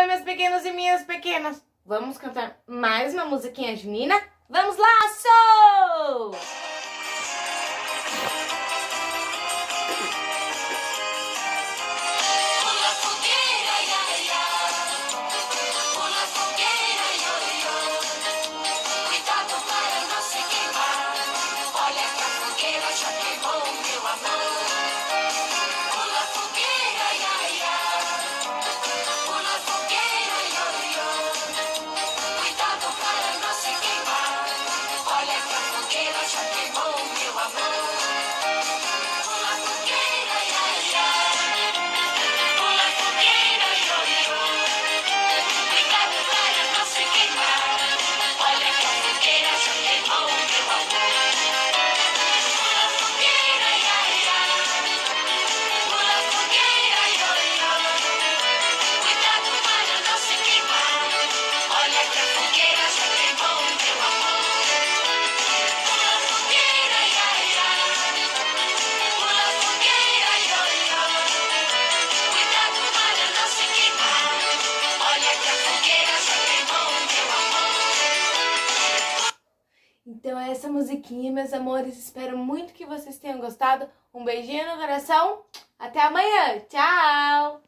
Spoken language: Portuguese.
Oi, meus pequenos e minhas pequenas. Vamos cantar mais uma musiquinha junina? Vamos lá, show! Pula fogueira, ia, ia. Pula fogueira, io, io. Cuidado para não se queimar. Olha que a fogueira já queimou, meu amor. Pula fogueira, ia, ia. Pula fogueira, io, io. Cuidado para não se queimar. Olha que a fogueira já queimou, meu amor. Pula fogueira, ia, ia. Pula fogueira, io, io. Cuidado para não se queimar. Olha que a fogueira já queimou, meu amor. Pula fogueira, ia, ia. Pula fogueira, io, io. Cuidado para não se queimar. Olha que a fogueira já queimou, meu amor. Pula fogueira, ia, ia. Pula fogueira, io, io. Cuidado para não se queimar. Olha que a fogueira já queimou, meu amor. Então é essa musiquinha, meus amores. Espero muito que vocês tenham gostado. Um beijinho no coração. Até amanhã. Tchau!